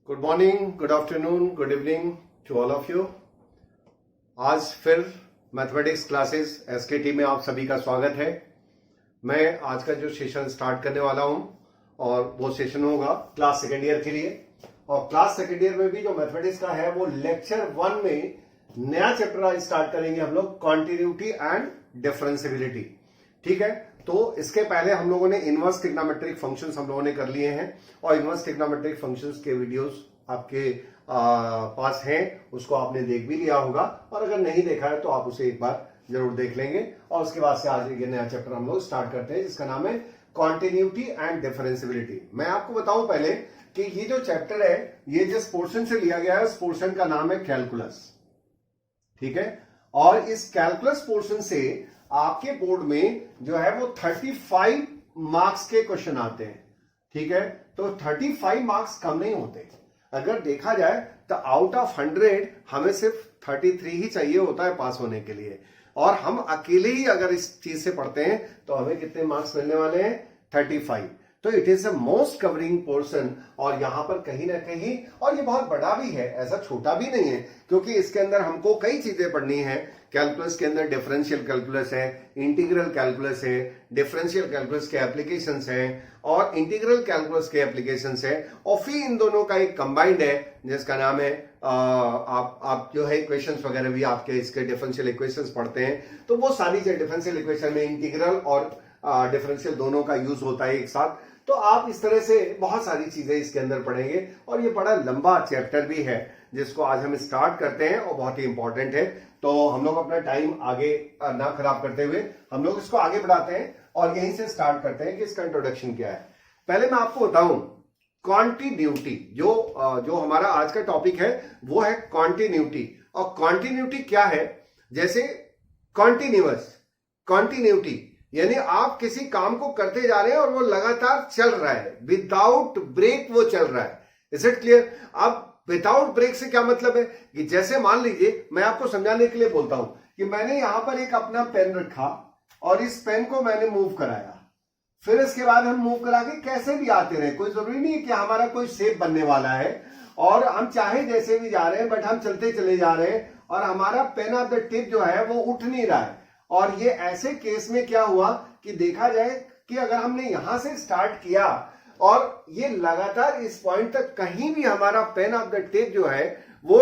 Good morning, good afternoon, good evening to all of you. आज फिर mathematics classes एसकेटी में आप सभी का स्वागत है। मैं आज का जो सेशन स्टार्ट करने वाला हूं और वो सेशन होगा क्लास सेकेंड ईयर के लिए। और क्लास सेकेंड ईयर में भी जो मैथमेटिक्स का है वो लेक्चर 1 में नया चैप्टर स्टार्ट करेंगे हम लोग, कॉन्टिन्यूटी एंड डिफरेंशियबिलिटी। ठीक है, तो इसके पहले हम लोगों ने इनवर्स ट्रिग्नोमेट्रिक फंक्शंस हम लोगों ने कर लिए हैं और इनवर्स ट्रिग्नोमेट्रिक फंक्शंस के वीडियोस आपके पास हैं, उसको आपने देख भी लिया होगा। और अगर नहीं देखा है तो आप उसे एक बार जरूर देख लेंगे। और उसके बाद से आज ये नया चैप्टर हम लोग स्टार्ट करते हैं जिसका नाम है कॉन्टिन्यूटी एंड डिफरेंशियबिलिटी। मैं आपको बताऊं पहले कि ये जो चैप्टर है ये जिस पोर्शन से लिया गया है उस पोर्शन का नाम है कैलकुलस। ठीक है, और इस कैलकुलस पोर्शन से आपके बोर्ड में जो है वो 35 मार्क्स के क्वेश्चन आते हैं। ठीक है, तो 35 मार्क्स कम नहीं होते। अगर देखा जाए तो आउट ऑफ 100 हमें सिर्फ 33 ही चाहिए होता है पास होने के लिए। और हम अकेले ही अगर इस चीज से पढ़ते हैं तो हमें कितने मार्क्स मिलने वाले हैं? 35। तो it is the most covering portion. और यहां पर कहीं ना कहीं, और ये बहुत बड़ा भी है, ऐसा छोटा भी नहीं है, क्योंकि इसके अंदर हमको कई चीजें पढ़नी है। कैलकुलस के अंदर डिफरेंशियल कैलकुलस है, इंटीग्रल कैलकुलस है, डिफरेंशियल कैलकुलस के एप्लीकेशंस हैं और इंटीग्रल कैलकुलस के एप्लीकेशंस है। और फिर इन दोनों का एक कंबाइंड है जिसका नाम है आप जो है इक्वेशंस वगैरह भी आपके इसके डिफरेंशियल इक्वेशंस पढ़ते हैं। तो वो सारी डिफरेंशियल इक्वेशन में इंटीग्रल और डिफरेंशियल दोनों का यूज होता है एक साथ। तो आप इस तरह से बहुत सारी चीजें इसके अंदर पढ़ेंगे और ये बड़ा लंबा चैप्टर भी है जिसको आज हम स्टार्ट करते हैं और बहुत ही इंपॉर्टेंट है। तो हम लोग अपना टाइम आगे ना खराब करते हुए हम लोग इसको आगे बढ़ाते हैं और यहीं से स्टार्ट करते हैं कि इसका इंट्रोडक्शन क्या है। पहले मैं आपको बताऊं कॉन्टिन्यूटी, जो हमारा आज का टॉपिक है वो है कॉन्टिन्यूटी। और कॉन्टिन्यूटी क्या है? जैसे कॉन्टिन्यूअस, कॉन्टिन्यूटी यानी आप किसी काम को करते जा रहे हैं और वो लगातार चल रहा है, विदाउट ब्रेक वो चल रहा है। Is it clear? अब विदाउट ब्रेक से क्या मतलब है कि जैसे मान लीजिए, मैं आपको समझाने के लिए बोलता हूं कि मैंने यहां पर एक अपना पेन रखा और इस पेन को मैंने मूव कराया, फिर इसके बाद हम मूव करा के कैसे भी आते रहे, कोई जरूरी नहीं है कि हमारा कोई शेप बनने वाला है और हम चाहे जैसे भी जा रहे हैं, बट हम चलते चले जा रहे हैं और हमारा पेन ऑफ द टिप जो है वो उठ नहीं रहा है। और ये ऐसे केस में क्या हुआ कि देखा जाए कि अगर हमने यहां से स्टार्ट किया और ये लगातार इस पॉइंट तक कहीं भी हमारा पेन ऑफ द टिप जो है वो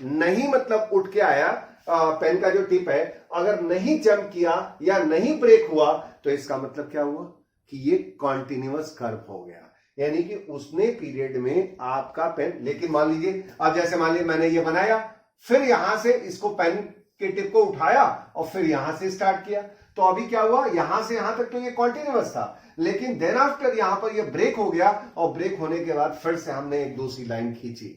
नहीं मतलब उठ के आया, पेन का जो टिप है अगर नहीं जंप किया या नहीं ब्रेक हुआ, तो इसका मतलब क्या हुआ कि ये कॉन्टिन्यूअस कर्व हो गया। यानी कि उसने पीरियड में आपका पेन, लेकिन मान लीजिए अब जैसे मान लीजिए मैंने ये बनाया, फिर यहां से इसको पेन के टिप को उठाया और फिर यहां से स्टार्ट किया, तो अभी क्या हुआ, यहां से यहां तक तो ये कॉन्टिन्यूअस था, लेकिन देन आफ्टर यहां पर ये ब्रेक हो गया और ब्रेक होने के बाद फिर से हमने एक दूसरी लाइन खींची,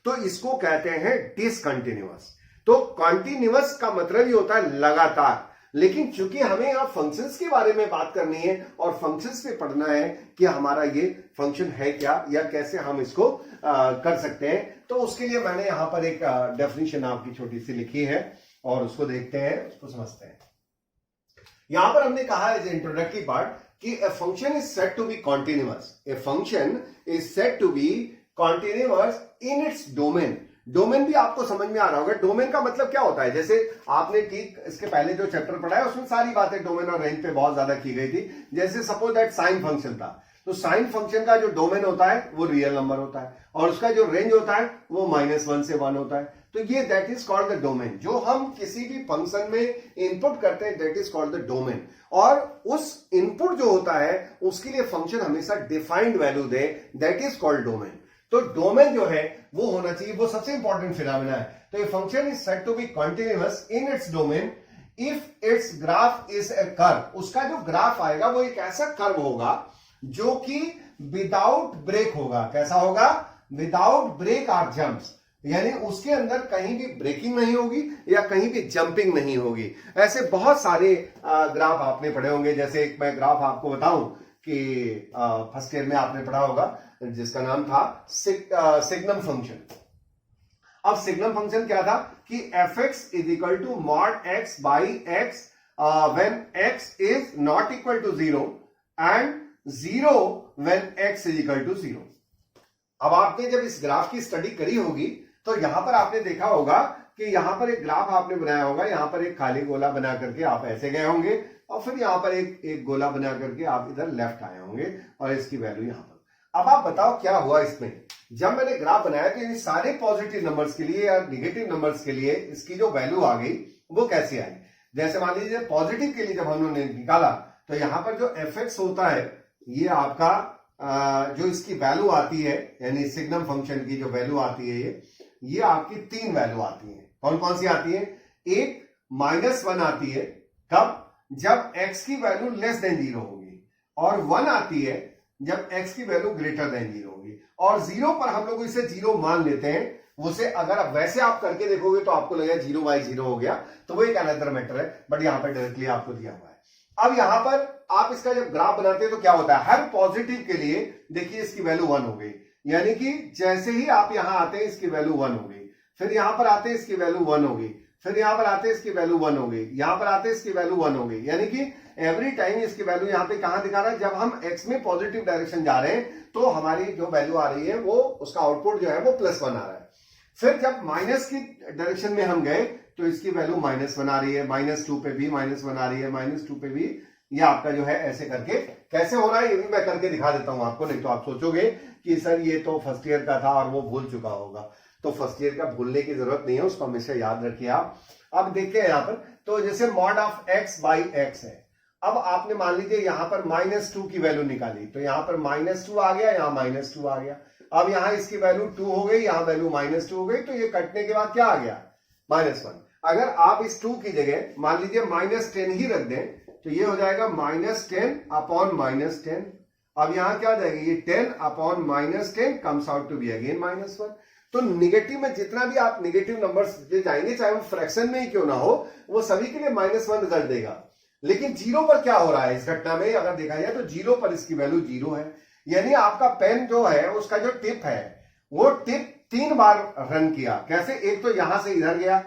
तो इसको कहते हैं डिसकंटिन्यूअस। तो कॉन्टिन्यूअस का मतलब ही होता है लगातार। लेकिन चूंकि हमें यहां फंक्शंस के बारे में बात करनी है और फंक्शंस पे पढ़ना है कि हमारा ये फंक्शन है क्या या कैसे हम इसको कर सकते हैं, तो उसके लिए मैंने यहां पर एक डेफिनेशन आपकी छोटी सी लिखी है और उसको देखते हैं, उसको समझते हैं। यहां पर हमने कहा है इंट्रोडक्टरी पार्ट कि a function is said to be continuous. A function is said to be continuous in its domain. Domain भी आपको समझ में आ रहा होगा। डोमेन का मतलब क्या होता है? जैसे आपने ठीक इसके पहले जो चैप्टर पढ़ा है उसमें सारी बातें डोमेन और रेंज पे बहुत ज्यादा की गई थी। जैसे सपोज दैट साइन फंक्शन था, तो साइन फंक्शन का जो डोमेन होता है वो रियल नंबर होता है और उसका जो रेंज होता है वो -1 से 1 होता है। तो ये that is called the domain. जो हम किसी भी फंक्शन में इनपुट करते हैं that is called the domain. और उस इनपुट जो होता है उसके लिए फंक्शन हमेशा defined value they, that is called domain. तो डोमेन जो है वो होना चाहिए, वो सबसे इंपॉर्टेंट फिनोमेना है। तो ये function is said to be continuous in its domain if its graph is a curve. उसका जो ग्राफ आएगा वो एक ऐसा कर्व होगा जो कि विदाउट ब्रेक होगा। कैसा होगा? विदाउट ब्रेक और जंप्स, यानी उसके अंदर कहीं भी ब्रेकिंग नहीं होगी या कहीं भी जंपिंग नहीं होगी। ऐसे बहुत सारे ग्राफ आपने पढ़े होंगे। जैसे एक मैं ग्राफ आपको बताऊं कि फर्स्ट ईयर में आपने पढ़ा होगा जिसका नाम था सिग्नम फंक्शन। अब सिग्नम फंक्शन क्या था कि fx is equal to mod x by x when x is not equal to 0 and 0 when x is equal to 0। अब आपने जब इस ग्राफ की स्टडी करी होगी तो यहां पर आपने देखा होगा कि यहां पर एक ग्राफ आपने बनाया होगा, यहां पर एक खाली गोला बना करके आप ऐसे गए होंगे और फिर यहां पर एक गोला बना करके आप इधर लेफ्ट आए होंगे और इसकी वैल्यू यहां पर। अब आप बताओ क्या हुआ इसमें, जब मैंने ग्राफ बनाया तो इन सारे पॉजिटिव नंबर्स के लिए या निगेटिव नंबर्स के लिए इसकी जो वैल्यू आ गई वो कैसे आई। जैसे मान लीजिए पॉजिटिव के लिए जब हमने निकाला तो यहां पर जो एफ होता है ये आपका जो इसकी वैल्यू आती है यानी सिग्नम फंक्शन की जो वैल्यू आती है ये आपकी 3 वैल्यू आती है। कौन कौन सी आती है? एक -1 आती है, कब? जब x की वैल्यू लेस देन 0 होगी, और 1 आती है जब x की वैल्यू ग्रेटर देन 0 होगी, और 0 पर हम लोग इसे 0 मान लेते हैं। उसे अगर वैसे आप करके देखोगे तो आपको लगेगा 0/0 हो गया, तो वो एक अनदर मैटर है, बट यहां पर डायरेक्टली आपको दिया हुआ है। अब यहां पर आप इसका जब ग्राफ बनाते हैं तो क्या होता है, हर पॉजिटिव के लिए देखिए इसकी वैल्यू 1 हो गई, यानी कि जैसे ही आप यहां आते हैं इसकी वैल्यू 1 हो गई, फिर यहां पर आते हैं इसकी वैल्यू 1 हो गई, फिर यहां पर आते हैं इसकी वैल्यू 1 हो गई, यहां पर आते हैं इसकी वैल्यू 1 हो गई, यानी कि एवरी टाइम इसकी वैल्यू यहां पे कहां दिखा रहा है, जब हम x में पॉजिटिव डायरेक्शन जा रहे हैं तो हमारी जो वैल्यू आ रही है वो उसका आउटपुट जो है वो +1 आ रहा है। फिर जब माइनस की डायरेक्शन में हम गए तो इसकी वैल्यू -1 आ रही है, -2 पे भी -1 आ रही है, -2 पे भी, ये आपका जो है ऐसे करके कैसे हो रहा है ये भी मैं करके दिखा देता हूं आपको, नहीं तो आप सोचोगे कि सर ये तो फर्स्ट ईयर का था और वो भूल चुका होगा। तो फर्स्ट ईयर का भूलने की जरूरत नहीं है, उसको हमेशा याद रखिए आप। अब देखिए यहां पर तो जैसे मॉड ऑफ x/x है, अब आपने मान लीजिए यहां पर -2 की वैल्यू निकाली तो यहां पर -2 आ गया, यहां -2 आ गया, अब यहां इसकी वैल्यू 2 हो गई, यहां वैल्यू -2 हो गई, तो ये कटने के बाद क्या आ गया, -1। अगर आप इस 2 की जगह मान लीजिए -10 ही रख दें तो ये हो जाएगा -10/-10। अब यहां क्या हो जाएगा, ये 10/-10 comes out to be again -1। तो निगेटिव में जितना भी आप निगेटिव नंबर्स जाएंगे, चाहे वो फ्रैक्शन में ही क्यों ना हो, वो सभी के लिए -1 रिजल्ट देगा। लेकिन 0 पर क्या हो रहा है इस घटना में, अगर देखा जाए तो 0 पर इसकी वैल्यू 0 है, यानी आपका पेन जो है उसका जो टिप है वो टिप 3 बार रन किया। कैसे? एक तो यहां से इधर गया,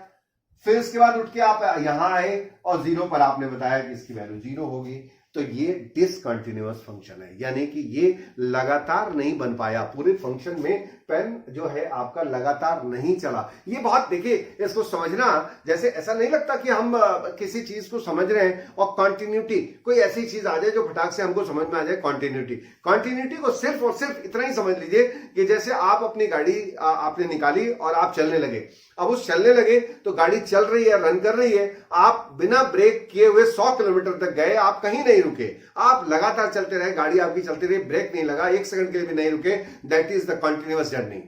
फिर इसके बाद उठ के आप यहां आए और 0 पर आपने बताया कि इसकी वैल्यू 0 होगी। तो ये डिसकंटिन्यूअस फंक्शन है, यानी कि ये लगातार नहीं बन पाया, पूरे फंक्शन में पेन जो है आपका लगातार नहीं चला। ये बहुत देखिए इसको समझना, जैसे ऐसा नहीं लगता कि हम किसी चीज को समझ रहे हैं और कॉन्टिन्यूटी कोई ऐसी चीज आ जाए जो फटाक से हमको समझ में आ जाए। कॉन्टिन्यूटी को सिर्फ और सिर्फ इतना ही समझ लीजिए कि जैसे आप अपनी गाड़ी आपने निकाली और आप चलने लगे, अब उस चलने लगे तो गाड़ी चल रही है, रन कर रही है, आप बिना ब्रेक किए हुए 100 किलोमीटर तक गए, आप कहीं नहीं रुके, आप लगातार चलते रहे, गाड़ी आपकी चलती रही, ब्रेक नहीं लगा, 1 सेकंड के लिए भी नहीं रुके, that is the continuous journey.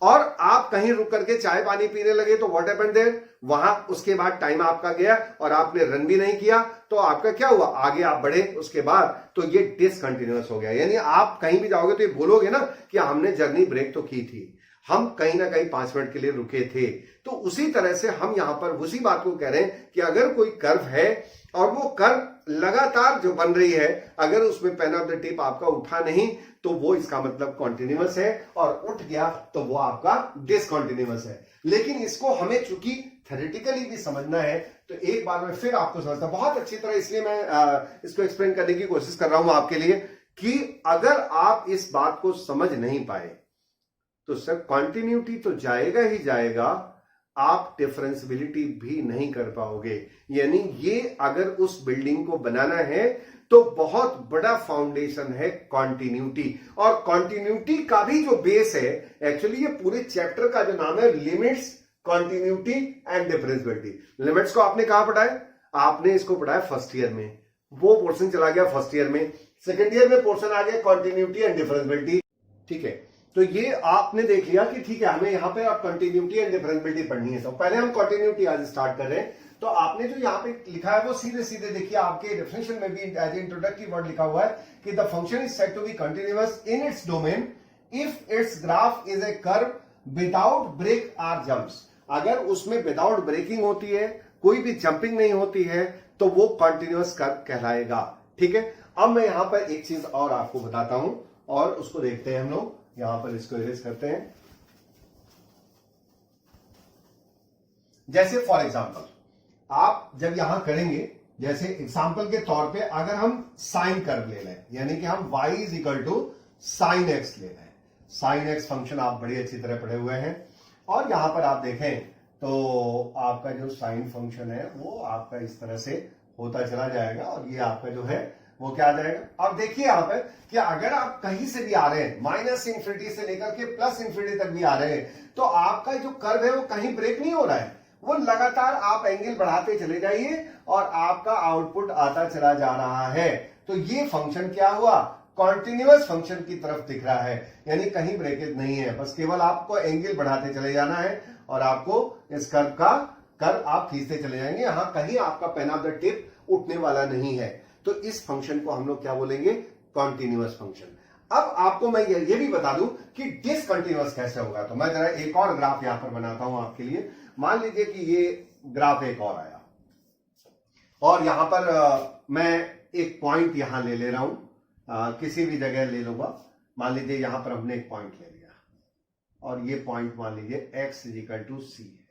और आप कहीं रुक करके चाय पानी पीने लगे तो व्हाट हैपेंड देयर, वहां उसके बाद टाइम आपका गया और आपने रन भी नहीं किया, तो आपका क्या हुआ, आगे आप बढ़े उसके बाद, तो ये डिसकंटिन्यूअस हो गया। यानी आप कहीं भी जाओगे तो ये बोलोगे ना कि हमने जर्नी ब्रेक तो की थी, हम कहीं ना कहीं 5 मिनट के लिए रुके थे। तो उसी तरह से हम यहां पर उसी बात को कह रहे हैं कि अगर कोई कर्व है और वो कर्व लगातार जो बन रही है, अगर उसमें पेन ऑफ द टिप आपका उठा नहीं तो वो इसका मतलब कॉन्टिन्यूअस है, और उठ गया तो वो आपका डिसकंटिन्यूअस है। लेकिन इसको हमें चूंकि थ्योरेटिकली भी समझना है तो एक बार में फिर आपको समझता बहुत अच्छी तरह, इसलिए मैं इसको एक्सप्लेन करने की कोशिश कर रहा हूं आपके लिए कि अगर आप इस बात को समझ नहीं पाए तो सर कॉन्टिन्यूटी तो जाएगा ही जाएगा, आप डिफरेंशियबिलिटी भी नहीं कर पाओगे। यानी ये अगर उस बिल्डिंग को बनाना है तो बहुत बड़ा फाउंडेशन है कॉन्टिन्यूटी, और कॉन्टिन्यूटी का भी जो बेस है, एक्चुअली ये पूरे चैप्टर का जो नाम है limits, continuity and differentiability. Limits को आपने कहां पढ़ा है, आपने इसको पढ़ा है फर्स्ट ईयर में, वो पोर्शन चला गया फर्स्ट ईयर में, सेकेंड ईयर में पोर्शन आ गया कॉन्टिन्यूटी एंड डिफरेंशियबिलिटी। ठीक है, तो ये आपने देख लिया कि ठीक है हमें यहां पे अब कंटिन्यूटी एंड डिफरेंशियबिलिटी पढ़नी है। तो पहले हम कंटिन्यूटी आज स्टार्ट कर रहे हैं। तो आपने जो यहाँ पे लिखा है वो सीधे सीधे देखिए, आपके डेफिनेशन में भी एज इंट्रोडक्टरी वर्ड लिखा हुआ है कि the function is said to be continuous in its domain if its graph is a curve without break or jumps. अगर उसमें विदाउट ब्रेकिंग होती है, कोई भी जंपिंग नहीं होती है, तो वो कंटिन्यूअस कर्व कहलाएगा। ठीक है, अब मैं यहां पर एक चीज और आपको बताता हूं और उसको देखते हैं हम लोग। यहां पर इसको इरेज करते हैं। जैसे फॉर एग्जांपल आप जब यहां करेंगे, जैसे एग्जांपल के तौर पे अगर हम साइन कर्व ले लें, यानी कि हम y is equal to sine x ले लें, साइन एक्स फंक्शन आप बड़ी अच्छी तरह पढ़े हुए हैं। और यहां पर आप देखें तो आपका जो साइन फंक्शन है वो आपका इस तरह से होता चला जाएगा और ये आपका जो है वो क्या आ जाएगा। अब देखिए यहां पर कि अगर आप कहीं से भी आ रहे हैं, माइनस इंफिनिटी से लेकर के प्लस इंफिनिटी तक भी आ रहे हैं, तो आपका जो कर्व है वो कहीं ब्रेक नहीं हो रहा है, वो लगातार आप एंगल बढ़ाते चले जाइए और आपका आउटपुट आता चला जा रहा है। तो ये फंक्शन क्या हुआ, कॉन्टिन्यूअस फंक्शन की तरफ दिख रहा है, यानी कहीं ब्रेकेज नहीं है, बस केवल आपको एंगल बढ़ाते चले जाना है और आपको इस कर्व आप खींचते चले जाएंगे। यहां कहीं आपका पेन ऑफ द टिप उठने वाला नहीं है। तो इस फंक्शन को हम लोग क्या बोलेंगे, कॉन्टिन्यूअस फंक्शन। अब आपको मैं ये भी बता दूं कि डिसकंटिन्यूअस कैसे होगा। तो मैं जरा एक और ग्राफ यहां पर बनाता हूं आपके लिए। मान लीजिए कि ये ग्राफ एक और आया और यहां पर मैं एक पॉइंट यहां ले रहा हूं, किसी भी जगह ले लूंगा। मान लीजिए यहां पर हमने एक पॉइंट ले लिया और ये पॉइंट मान लीजिए x इक्वल टू सी है।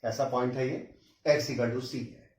कैसा पॉइंट है ये, x इक्वल टू सी है।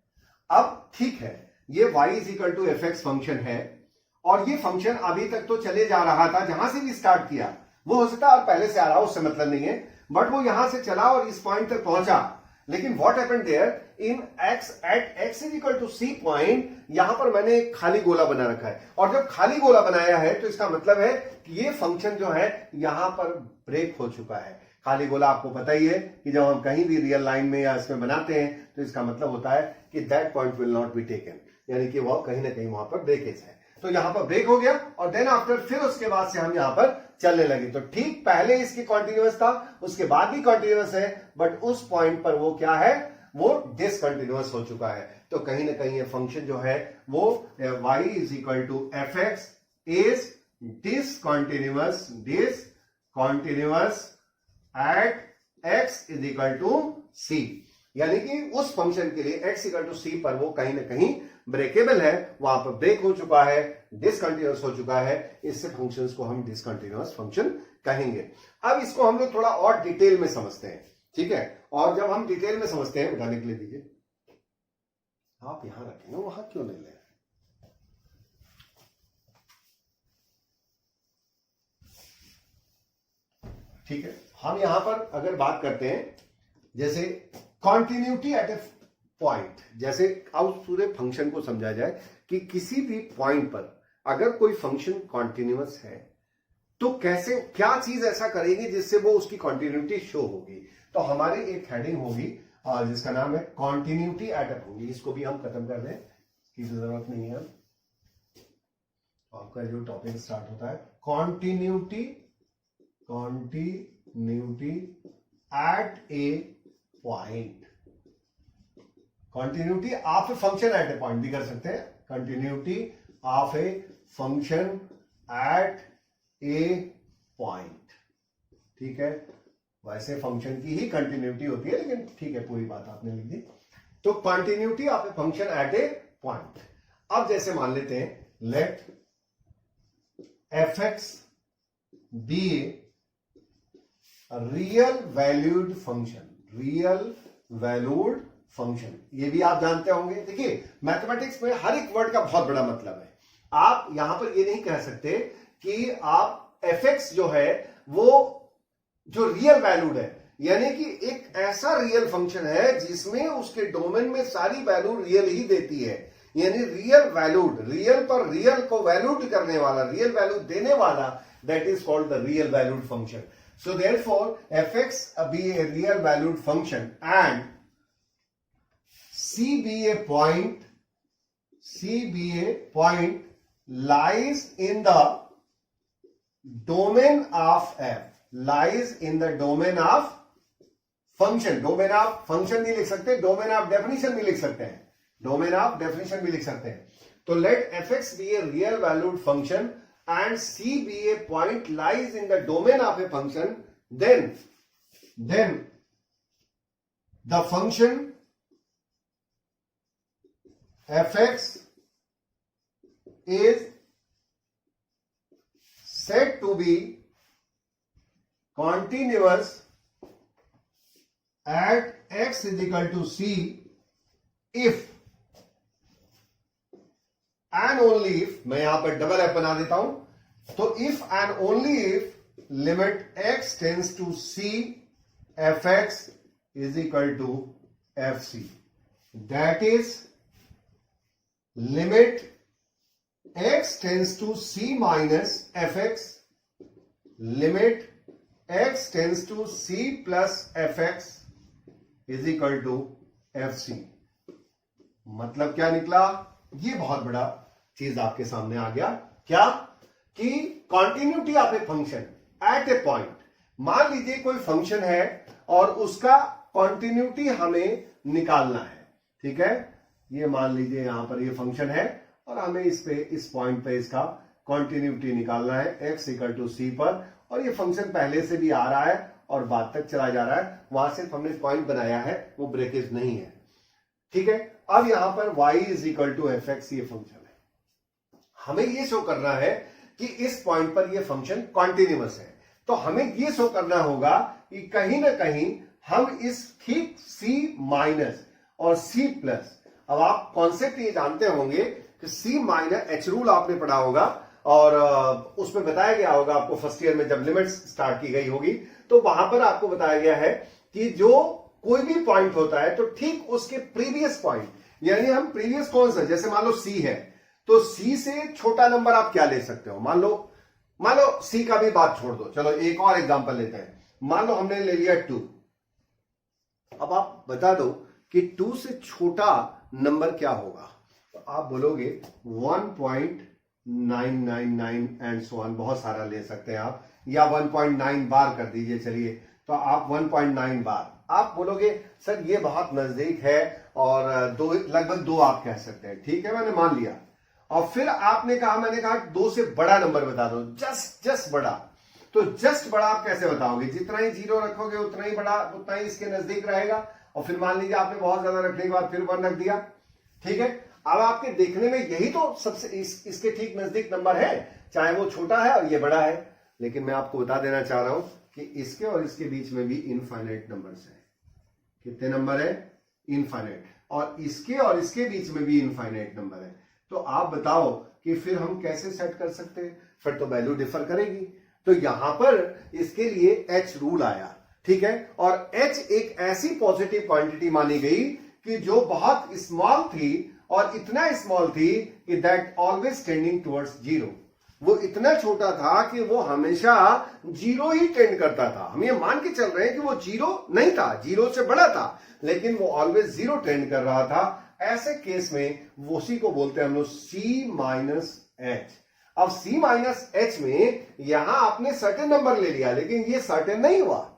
अब ठीक है, ये y equal to f x function है और ये फंक्शन अभी तक तो चले जा रहा था, जहां से भी स्टार्ट किया वो हो सकता है और पहले से आ रहा हो, उससे मतलब नहीं है, बट वो यहां से चला और इस पॉइंट तक पहुंचा। लेकिन what happened there in x at x is equal to c point, यहां पर मैंने एक खाली गोला बना रखा है और जब खाली गोला बनाया है तो इसका मतलब है कि ये फंक्शन जो है यहां पर ब्रेक हो चुका है। खाली गोला आपको पता ही है कि जब हम कहीं भी रियल लाइन में या इसमें बनाते हैं तो इसका मतलब होता है कि that point will not be taken, यानी कि वह कहीं ना कहीं वहां पर ब्रेकेज है। तो यहां पर ब्रेक हो गया और देन आफ्टर फिर उसके बाद से हम यहां पर चलने लगे। तो ठीक पहले इसकी कॉन्टिन्यूअस था, उसके बाद भी कॉन्टिन्यूअस है, बट उस पॉइंट पर वो क्या है, वो डिसकंटिन्यूअस हो चुका है। तो कहीं ना कहीं ये फंक्शन जो है वो y is equal to f x is discontinuous at x is equal to c, यानी कि उस फंक्शन के लिए x इक्वल टू सी पर वो कहीं ना कहीं ब्रेकेबल है, वहां पर ब्रेक हो चुका है, डिसकंटिन्यूअस हो चुका है। इससे फंक्शंस को हम डिसकंटिन्यूअस फंक्शन कहेंगे। अब इसको हम लोग थोड़ा और डिटेल में समझते हैं, ठीक है। और जब हम डिटेल में समझते हैं, बिठाने के लिए दीजिए, आप यहां रखेंगे, वहां क्यों नहीं ले, ठीक है। हम यहां पर अगर बात करते हैं जैसे कॉन्टिन्यूटी एट ए पॉइंट, जैसे अब पूरे फंक्शन को समझा जाए कि किसी भी पॉइंट पर अगर कोई फंक्शन कॉन्टिन्यूअस है तो कैसे, क्या चीज ऐसा करेगी जिससे वो उसकी कॉन्टिन्यूटी शो होगी। तो हमारी एक हेडिंग होगी जिसका नाम है कॉन्टिन्यूटी एट ए पॉइंट। इसको भी हम खत्म कर दें, इसकी जरूरत नहीं है। आपका जो टॉपिक स्टार्ट होता है continuity at a point. Continuity of a function at a point भी कर सकते हैं, continuity of a function at a point, ठीक है। वैसे फंक्शन की ही कंटिन्यूटी होती है, लेकिन ठीक है, पूरी बात आपने लिख दी। तो continuity of a function at a point. अब जैसे मान लेते हैं let f x be real valued function, ये भी आप जानते होंगे। देखिए मैथमेटिक्स में हर एक वर्ड का बहुत बड़ा मतलब है। आप यहां पर ये नहीं कह सकते कि आप एफ एक्स जो है वो जो रियल वैल्यूड है, यानी कि एक ऐसा रियल फंक्शन है जिसमें उसके डोमेन में सारी वैल्यू रियल ही देती है, यानी रियल वैल्यूड, रियल पर रियल को वैल्यूड करने वाला, रियल वैल्यू देने वाला, that is called the real valued function. So therefore, fx be a real valued function and c be a point lies in the domain of f, lies in the domain of function। domain of function भी लिख सकते हैं, domain of definition भी लिख सकते हैं, domain of definition भी लिख सकते हैं। तो let fx be a real valued function and c be a point lies in the domain of a function, then the function fx is said to be continuous at x is equal to c if and only if, मैं यहां पर double F बना देता हूं, तो if and only if limit x tends to c fx is equal to fc, that is limit x tends to c minus fx, limit x tends to c plus fx is equal to fc। मतलब क्या निकला? ये बहुत बड़ा चीज आपके सामने आ गया। क्या? कि continuity of a function at a point. मान लीजिए कोई फंक्शन है और उसका कॉन्टिन्यूटी हमें निकालना है, ठीक है। ये मान लीजिए यहां पर ये फंक्शन है और हमें इस पॉइंट पे इसका कॉन्टिन्यूटी निकालना है x इक्वल टू c पर, और ये फंक्शन पहले से भी आ रहा है और बाद तक चला जा रहा है। वहां सिर्फ हमने पॉइंट बनाया है, वो ब्रेकेज नहीं है, ठीक है। अब यहां पर y is equal to f x ये फंक्शन है। हमें ये शो करना है कि इस पॉइंट पर ये फंक्शन कॉन्टिन्यूअस है, तो हमें ये शो करना होगा कि कहीं ना कहीं हम इस ठीक c माइनस और c प्लस, अब आप कॉन्सेप्ट ये जानते होंगे कि c माइनस एच रूल आपने पढ़ा होगा और उसमें बताया गया होगा आपको फर्स्ट ईयर में जब लिमिट्स स्टार्ट की गई होगी, तो वहां पर आपको बताया गया है कि जो कोई भी पॉइंट होता है तो ठीक उसके प्रीवियस पॉइंट, यानी हम प्रीवियस कौन सा, जैसे मान लो c है तो c से छोटा नंबर आप क्या ले सकते हो। मान लो c का भी बात छोड़ दो, चलो एक और एग्जांपल लेते हैं। मान लो हमने ले लिया 2। अब आप बता दो कि 2 से छोटा नंबर क्या होगा, तो आप बोलोगे 1.999 एंड सो ऑन, बहुत सारा ले सकते हैं आप, या 1.9 बार कर दीजिए, चलिए तो आप 1.9 बार। आप बोलोगे सर ये बहुत नजदीक है और लगभग 2 आप कह सकते हैं, ठीक है, मैंने मान लिया। और फिर आपने कहा, मैंने कहा 2 से बड़ा नंबर बता दो, जस्ट बड़ा। तो जस्ट बड़ा आप कैसे बताओगे? जितना ही 0 रखोगे उतना ही बड़ा, उतना ही इसके नजदीक रहेगा। और फिर मान लीजिए आपने बहुत ज्यादा रखने के बाद फिर 1 रख दिया, ठीक है। अब आपके देखने में यही तो सबसे इसके ठीक नजदीक नंबर है, चाहे वो छोटा है और ये बड़ा है। लेकिन मैं आपको बता देना चाह रहा हूं कि इसके और इसके बीच में भी इनफाइनाइट नंबर्स है। कितने नंबर है? इनफाइनाइट। और इसके बीच में भी इनफाइनाइट नंबर है। तो आप बताओ कि फिर हम कैसे सेट कर सकते हैं? फिर तो वैल्यू डिफर करेगी। तो यहां पर इसके लिए एच रूल आया, ठीक है। और एच एक ऐसी पॉजिटिव क्वांटिटी मानी गई कि जो बहुत स्मॉल थी, और इतना स्मॉल थी कि दैट ऑलवेज टेंडिंग टुवर्ड्स 0। वो इतना छोटा था कि वो हमेशा 0 ही टेंड करता था। हम ये मान के चल रहे हैं कि वो 0 नहीं था, 0 से बड़ा था, लेकिन वो ऑलवेज 0 टेंड कर रहा था। ऐसे केस में वो उसी को बोलते हैं हम लोग c माइनस एच। अब c माइनस एच में यहां आपने सर्टेन नंबर ले लिया, लेकिन ये सर्टेन नहीं हुआ।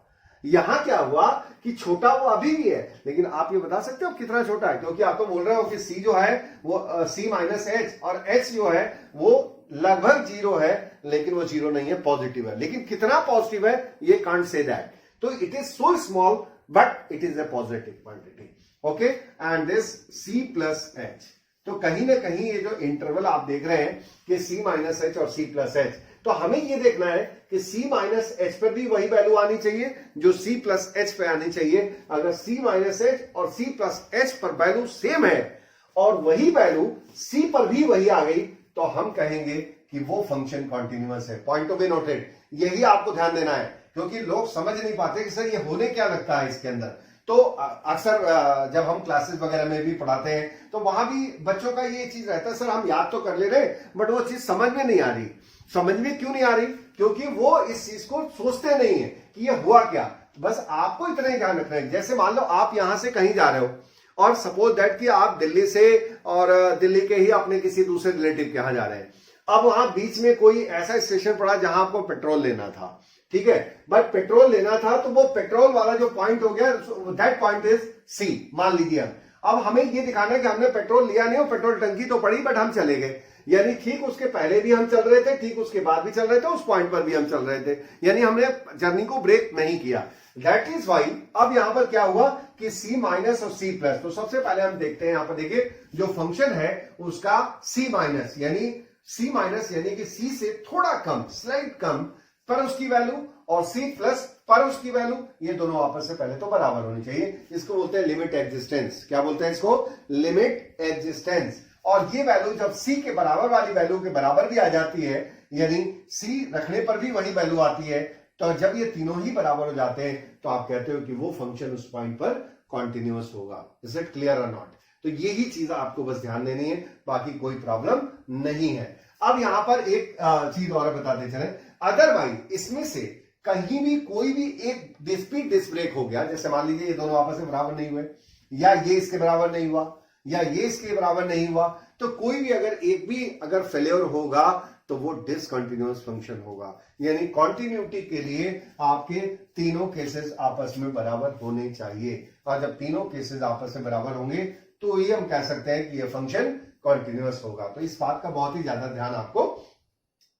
यहां क्या हुआ कि छोटा वो अभी भी है, लेकिन आप ये बता सकते हो कितना छोटा है? क्योंकि आप तो बोल रहे हो कि c जो है वो c माइनस एच, और h जो है वो लगभग 0 है, लेकिन वो 0 नहीं है, पॉजिटिव है। लेकिन कितना पॉजिटिव है ये कांट से दैट। तो it is so small but it is a positive quantity, okay. And this c plus h. तो कहीं ना कहीं ये जो इंटरवल आप देख रहे हैं कि c माइनस एच और c प्लस एच, तो हमें ये देखना है कि c माइनस एच पर भी वही वैल्यू आनी चाहिए जो c प्लस एच पे आनी चाहिए। अगर c माइनस एच और c प्लस एच पर वैल्यू सेम है और वही वैल्यू c पर भी वही आ गई, तो हम कहेंगे कि वो फंक्शन कॉन्टिन्यूअस है। पॉइंट टू बी नोटेड, यही आपको ध्यान देना है, क्योंकि लोग समझ नहीं पाते कि सर ये होने क्या लगता है इसके अंदर। तो अक्सर जब हम क्लासेस वगैरह में भी पढ़ाते हैं तो वहां भी बच्चों का ये चीज रहता है, सर हम याद तो कर ले रहे बट वो चीज समझ में नहीं आ रही। समझ में क्यों नहीं आ रही? क्योंकि वो इस चीज को सोचते नहीं है कि ये हुआ क्या। बस आपको इतना ही ध्यान रखना है। जैसे मान लो आप यहां से कहीं जा रहे हो और सपोज दैट कि आप दिल्ली से और दिल्ली के ही अपने किसी दूसरे रिलेटिव के यहां जा रहे हैं। अब वहां बीच में कोई ऐसा स्टेशन पड़ा जहां आपको पेट्रोल लेना था, ठीक है, बट पेट्रोल लेना था तो वो पेट्रोल वाला जो पॉइंट हो गया दैट पॉइंट इज सी, मान लीजिए। अब हमें ये दिखाना है कि हमने पेट्रोल लिया नहीं, पेट्रोल टंकी तो पड़ी बट हम चले गए। यानी ठीक उसके पहले भी हम चल रहे थे, ठीक उसके बाद भी चल रहे थे, उस पॉइंट पर भी हम चल रहे थे, यानी हमने जर्नी को ब्रेक नहीं किया। दैट इज वाई अब यहां पर क्या हुआ कि c माइनस और c प्लस। तो सबसे पहले हम देखते हैं, यहां पर देखिए जो फंक्शन है उसका c माइनस यानी कि c से थोड़ा कम, स्लाइट कम पर उसकी वैल्यू, और c प्लस पर उसकी वैल्यू, ये दोनों आपस से पहले तो बराबर होनी चाहिए। इसको बोलते हैं लिमिट एग्जिस्टेंस। क्या बोलते हैं इसको? Limit existence. और ये वैल्यू जब c के बराबर वाली वैल्यू के बराबर भी आ जाती है यानी सी रखने पर भी वही वैल्यू आती है। तो जब ये तीनों ही बराबर हो जाते हैं तो आप कहते हो कि वो फंक्शन उस पॉइंट पर कॉन्टिन्यूअस होगा। इज इट क्लियर और नॉट? तो यही चीज आपको बस ध्यान देनी है, बाकी कोई प्रॉब्लम नहीं है। अब यहां पर एक चीज और बताते चले, अदरवाइज इसमें से कहीं भी कोई भी एक डिस्प्लीट डिस्क ब्रेक हो गया, जैसे मान लीजिए ये दोनों आपस में बराबर नहीं हुए, या ये इसके बराबर नहीं हुआ, या ये इसके बराबर नहीं हुआ, तो कोई भी अगर एक भी अगर फेलियर होगा तो वो डिसकंटिन्यूअस फंक्शन होगा। यानी कॉन्टिन्यूटी के लिए आपके तीनों केसेस आपस में बराबर होने चाहिए, और जब तीनों केसेस आपस में बराबर होंगे तो ये हम कह सकते हैं कि ये फंक्शन कॉन्टिन्यूअस होगा। तो इस बात का बहुत ही ज्यादा ध्यान आपको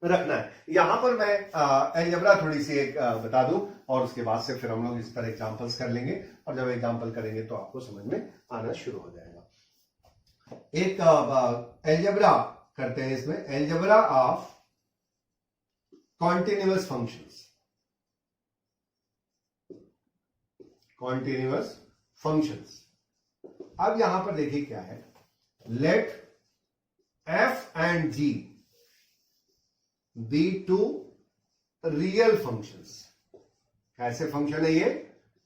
रखना है। यहां पर मैं अलजेब्रा थोड़ी सी एक बता दूं, और उसके बाद से फिर हम लोग इस पर एग्जांपल्स कर लेंगे, और जब एग्जांपल करेंगे तो आपको समझ में आना शुरू हो जाएगा। एक अलजेब्रा करते हैं इसमें, algebra of continuous functions. Continuous functions, अब यहां पर देखिए क्या है, let f and g be two real functions. कैसे फंक्शन है ये?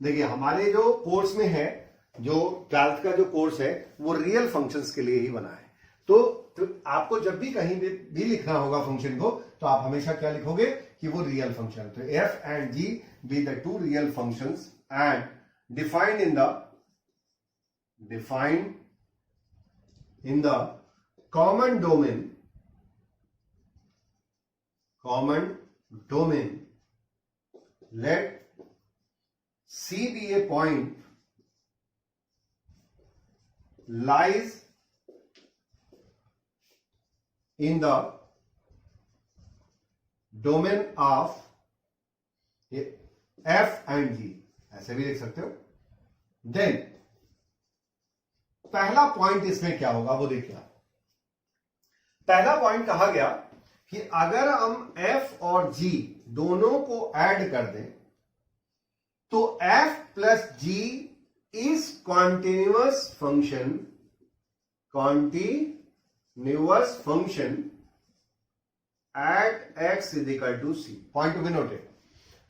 देखिए हमारे जो कोर्स में है, जो 12th का जो कोर्स है वो रियल फंक्शंस के लिए ही बना है। तो आपको जब भी कहीं भी लिखना होगा फंक्शन को, तो आप हमेशा क्या लिखोगे कि वो रियल फंक्शन। तो F and g be the two real functions and defined in the common domain, let C be a point lies in the domain of F and G, ऐसे भी लिख सकते हो। देन पहला पॉइंट इसमें क्या होगा वो देखिए। पहला पॉइंट कहा गया कि अगर हम F और G दोनों को ऐड कर दें तो F plus G is continuous function at x is equal to C। Point to be noted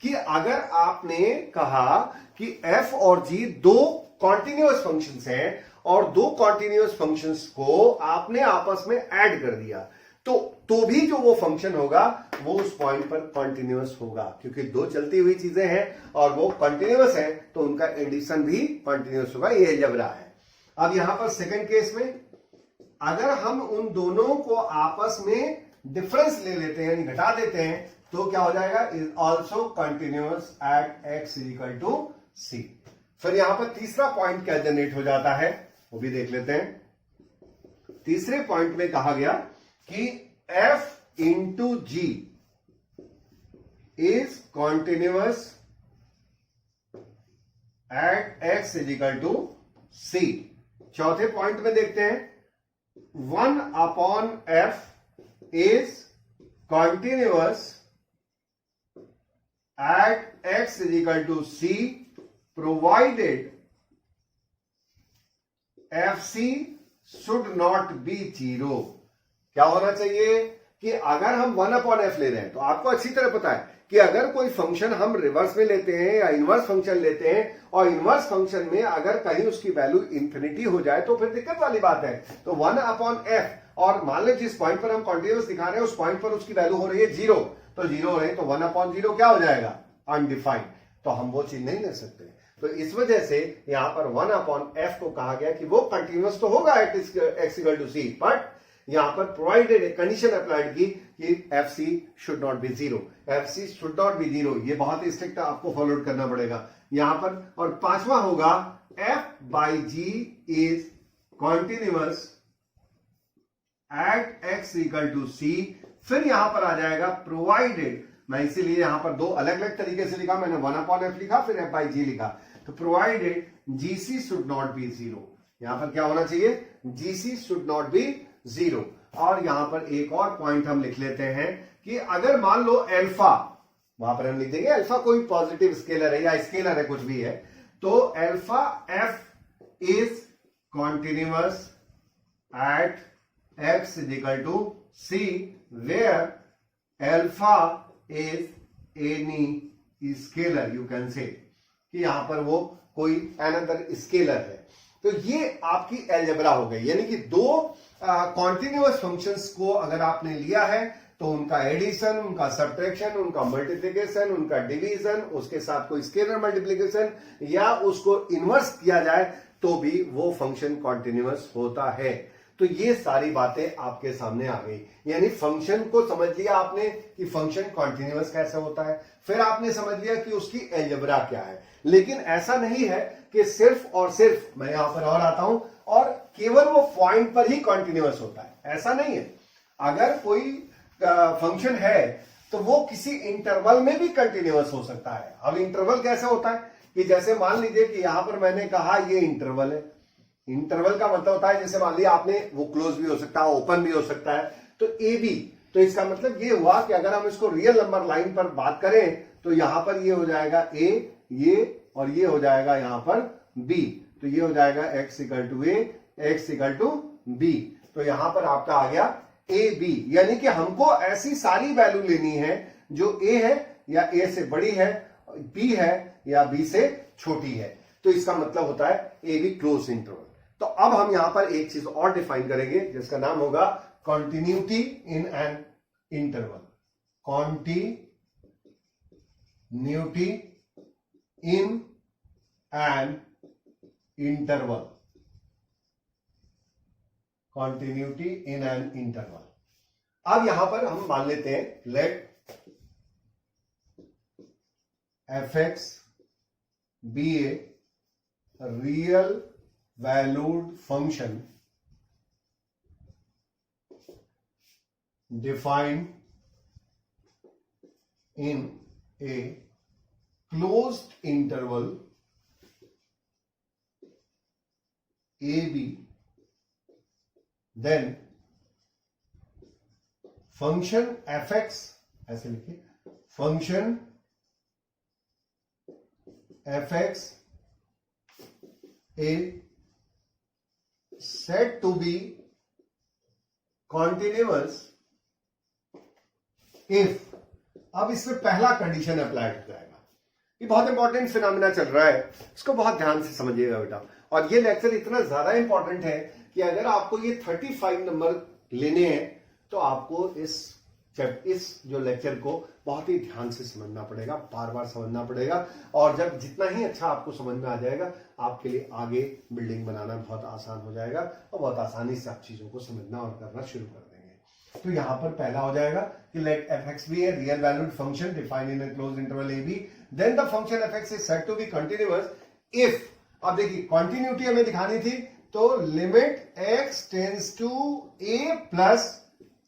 कि अगर आपने कहा कि F और G दो कॉन्टिन्यूअस फंक्शंस हैं, और दो कॉन्टिन्यूअस फंक्शंस को आपने आपस में ऐड कर दिया, तो भी जो वो फंक्शन होगा वो उस पॉइंट पर कॉन्टिन्यूअस होगा, क्योंकि दो चलती हुई चीजें हैं और वो कॉन्टिन्यूअस है, तो उनका एडिशन भी कॉन्टिन्यूअस होगा। ये अलजेब्रा है। अब यहां पर सेकंड केस में अगर हम उन दोनों को आपस में डिफरेंस ले लेते हैं, यानी घटा देते हैं, तो क्या हो जाएगा? Is also continuous at x is equal to c. फिर यहां पर तीसरा पॉइंट क्या जनरेट हो जाता है वो भी देख लेते हैं। तीसरे पॉइंट में कहा गया कि F into g is continuous at x is equal to c. चौथे पॉइंट में देखते हैं 1 upon F is continuous at x is equal to c provided FC should not be 0। क्या होना चाहिए कि अगर हम 1 अपॉन एफ ले रहे हैं, तो आपको अच्छी तरह पता है कि अगर कोई फंक्शन हम रिवर्स में लेते हैं या इनवर्स फंक्शन लेते हैं, और इनवर्स फंक्शन में अगर कहीं उसकी वैल्यू इंफिनिटी हो जाए तो फिर दिक्कत वाली बात है। तो 1 अपॉन एफ, और मान लो जिस पॉइंट पर हम कॉन्टिन्यूअस दिखा रहे हैं उस पॉइंट पर उसकी वैल्यू हो रही है 0, तो 0 हो रही है, तो 1 अपॉन 0 क्या हो जाएगा? अनडिफाइंड। तो हम वो चीज नहीं ले सकते। तो इस वजह से यहां पर 1 अपॉन एफ को कहा गया कि वो कंटिन्यूअस तो होगा at x equal to c, but यहां पर प्रोवाइडेड एक कंडीशन अप्लाइड की कि f c should not be 0। F c should not be 0, ये बहुत ही स्ट्रिक्ट आपको फॉलो करना पड़ेगा यहां पर। और पांचवा होगा f by g is continuous at x equal to c. फिर यहां पर आ जाएगा प्रोवाइडेड, मैं इसीलिए यहां पर दो अलग अलग तरीके से लिखा, मैंने 1 अपॉन एफ लिखा फिर एफ बाई जी लिखा। तो provided GC should not be 0, यहां पर क्या होना चाहिए? GC should not be 0। और यहां पर एक और पॉइंट हम लिख लेते हैं कि अगर मान लो अल्फा, वहां पर हम लिख देंगे अल्फा कोई पॉजिटिव स्केलर है या स्केलर है कुछ भी है, तो alpha f is continuous at x is equal to c, where alpha is any scalar, you can say कि यहां पर वो कोई अनदर स्केलर है। तो ये आपकी अलजेब्रा हो गई, यानी कि दो कॉन्टिन्यूअस फंक्शंस को अगर आपने लिया है तो उनका एडिशन, उनका सब्ट्रैक्शन, उनका मल्टीप्लिकेशन, उनका डिवीजन, उसके साथ कोई स्केलर मल्टीप्लिकेशन या उसको इन्वर्स किया जाए तो भी वो फंक्शन कॉन्टिन्यूअस होता है। तो ये सारी बातें आपके सामने आ गई, यानी फंक्शन को समझ लिया आपने कि फंक्शन कॉन्टिन्यूअस कैसे होता है, फिर आपने समझ लिया कि उसकी अलजेब्रा क्या है। लेकिन ऐसा नहीं है कि सिर्फ और सिर्फ, मैं यहां पर और आता हूं, और केवल वो पॉइंट पर ही कॉन्टिन्यूअस होता है, ऐसा नहीं है। अगर कोई फंक्शन है तो वो किसी इंटरवल में भी कंटिन्यूअस हो सकता है। अब इंटरवल कैसे होता है कि जैसे मान लीजिए कि यहां पर मैंने कहा ये इंटरवल है। इंटरवल का मतलब होता है जैसे मान लिया आपने, वो क्लोज भी हो सकता है, ओपन भी हो सकता है, तो ए बी, तो इसका मतलब ये हुआ कि अगर हम इसको रियल नंबर लाइन पर बात करें तो यहां पर ये हो जाएगा ए, ये, और ये हो जाएगा यहां पर बी, तो ये हो जाएगा x equal to a, x equal to b. तो यहां पर आपका आ गया ए बी, यानी कि हमको ऐसी सारी वैल्यू लेनी है जो ए है या ए से बड़ी है, बी है या बी से छोटी है। तो इसका मतलब होता है ए बी क्लोज इंटरवल। तो अब हम यहां पर एक चीज और डिफाइन करेंगे जिसका नाम होगा continuity in an interval. Continuity in an interval, continuity in an interval. अब यहां पर हम मान लेते हैं let f x be a real valued function defined in a closed interval a b, then function f x, ऐसे लिखिए, function f x a said to be continuous if, अब इसमें पहला कंडीशन अप्लाई हो जाएगा। ये बहुत इंपॉर्टेंट फिनोमेना चल रहा है, इसको बहुत ध्यान से समझिएगा बेटा। और ये लेक्चर इतना ज्यादा इंपॉर्टेंट है कि अगर आपको ये 35 नंबर लेने हैं तो आपको इस जो लेक्चर को बहुत ही ध्यान से समझना पड़ेगा, बार बार समझना पड़ेगा। और जब जितना ही अच्छा आपको समझ में आ जाएगा, आपके लिए आगे बिल्डिंग बनाना बहुत आसान हो जाएगा और बहुत आसानी से आप चीजों को समझना और करना शुरू कर देंगे। तो यहां पर पहला हो जाएगा कि let f x be a real valued function defined in a closed interval a b, then the function f x is said to be continuous if, अब देखिए कंटिन्यूटी हमें दिखानी थी, तो limit x tends to a plus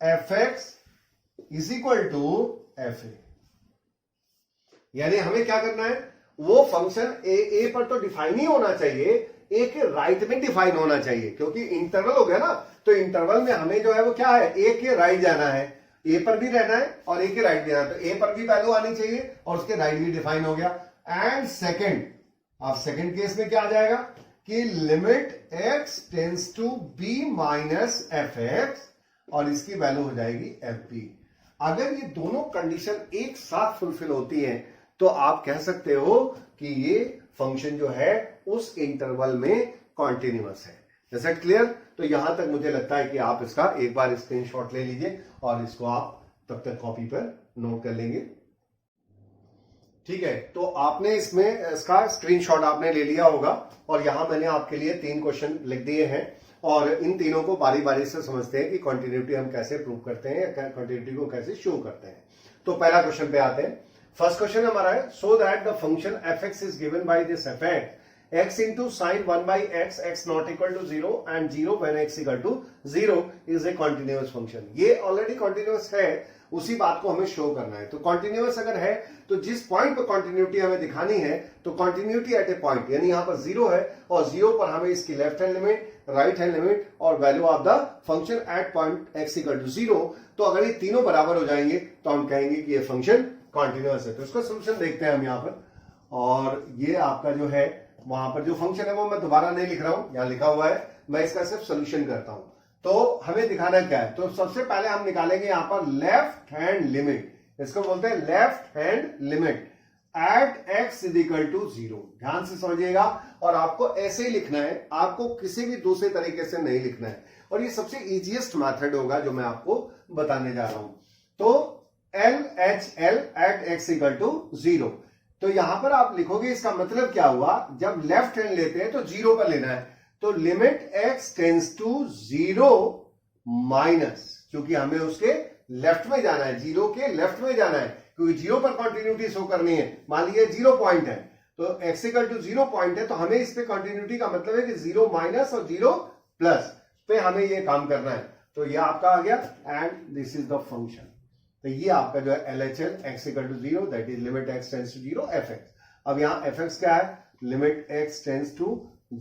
f x is equal to f a. यानी हमें क्या करना है, वो फंक्शन ए पर तो डिफाइन ही होना चाहिए, ए के राइट में डिफाइन होना चाहिए, क्योंकि इंटरवल हो गया ना। तो इंटरवल में हमें जो है वो क्या है, ए के राइट जाना है, ए पर भी रहना है और ए के राइट भी रहना है। तो ए पर भी वैल्यू आनी चाहिए और उसके राइट भी डिफाइन हो गया। एंड सेकेंड, अब सेकेंड केस में क्या आ जाएगा कि limit x tends to b minus f x, और इसकी वैल्यू हो जाएगी एफ बी। अगर ये दोनों कंडीशन एक साथ फुलफिल होती हैं तो आप कह सकते हो कि ये फंक्शन जो है उस इंटरवल में कॉन्टिन्यूअस है। Is that clear? तो यहां तक मुझे लगता है कि आप इसका एक बार स्क्रीनशॉट ले लीजिए और इसको आप तब तक कॉपी पर नोट कर लेंगे। ठीक है, तो आपने इसमें इसका स्क्रीनशॉट आपने ले लिया होगा और यहां मैंने आपके लिए 3 क्वेश्चन लिख दिए हैं और इन तीनों को बारी बारी से समझते हैं कि कॉन्टिन्यूटी हम कैसे प्रूव करते हैं या कॉन्टिन्यूटी को कैसे शो करते हैं। तो पहला क्वेश्चन पे आते हैं। फर्स्ट क्वेश्चन हमारा है, so that the function f x is given by this effect x into sin 1 by x, x not equal to 0 and 0 when x equal to 0 is a continuous function। ये already continuous है, उसी बात को हमें show करना है। तो continuous अगर है तो जिस पॉइंट पर कॉन्टिन्यूटी हमें दिखानी है, तो कॉन्टिन्यूटी एट ए पॉइंट, यानी यहां पर 0 है और 0 पर हमें इसकी left hand limit, right hand limit और value of the function at point x equal to 0। तो अगर ये तीनों बराबर हो जाएंगे तो हम कहेंगे कि ये फंक्शन कॉन्टिन्यूअस है। तो इसका सोल्यूशन देखते हैं हम यहां पर। और ये आपका जो है वहां पर जो फंक्शन है वो मैं दोबारा नहीं लिख रहा हूं, यहां लिखा हुआ है, मैं इसका सिर्फ सोल्यूशन करता हूं। तो हमें दिखाना क्या है, तो सबसे पहले हम निकालेंगे यहां पर लेफ्ट हैंड लिमिट, इसको बोलते हैं left hand limit at x is equal to 0। ध्यान से समझिएगा, और आपको ऐसे ही लिखना है, आपको किसी भी दूसरे तरीके से नहीं लिखना है, और ये सबसे इजीएस्ट मेथड होगा जो मैं आपको बताने जा रहा हूं। तो L H L at x equal to 0, तो यहां पर आप लिखोगे, इसका मतलब क्या हुआ, जब लेफ्ट हैंड लेते हैं तो 0 पर लेना है, तो limit x tends to 0 minus, क्योंकि हमें उसके लेफ्ट में जाना है, 0 के लेफ्ट में जाना है, क्योंकि 0 पर कंटिन्यूटी शो करनी है। मान लीजिए 0 पॉइंट है, तो एक्स इक्वल टू 0 पॉइंट है, तो हमें इस पे कंटिन्यूटी का मतलब है कि 0 माइनस और 0 प्लस पे हमें ये काम करना है। तो ये आपका आ गया, and this is the function. तो ये आपका जो है LHL x equal to 0, that is limit x tends to 0 f x. अब यहां एफ एक्स क्या है, limit x tends to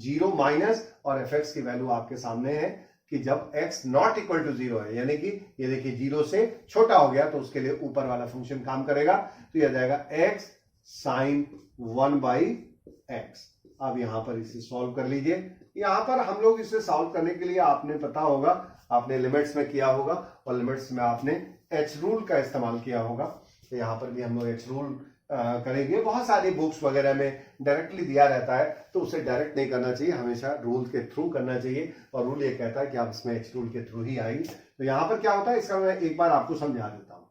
0 minus, और एफ एक्स की वैल्यू आपके सामने है कि जब x नॉट इक्वल टू 0 है, यानी कि ये देखिए 0 से छोटा हो गया, तो उसके लिए ऊपर वाला फंक्शन काम करेगा, तो यह जाएगा x साइन 1/x। अब यहां पर इसे सॉल्व कर लीजिए। यहां पर हम लोग इसे सॉल्व करने के लिए, आपने पता होगा, आपने लिमिट्स में किया होगा, और लिमिट्स में आपने एच रूल का इस्तेमाल किया होगा, तो यहां पर भी हम लोग एच रूल करेंगे। बहुत सारी बुक्स वगैरह में डायरेक्टली दिया रहता है, तो उसे डायरेक्ट नहीं करना चाहिए, हमेशा रूल के थ्रू करना चाहिए, और रूल ये कहता है कि आप इसमें एच रूल के थ्रू ही आएगी। तो यहां पर क्या होता है, इसका मैं एक बार आपको समझा देता हूं।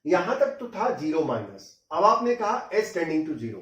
यहां तक तो था 0 माइनस, अब आपने कहा एस टेंडिंग टू 0,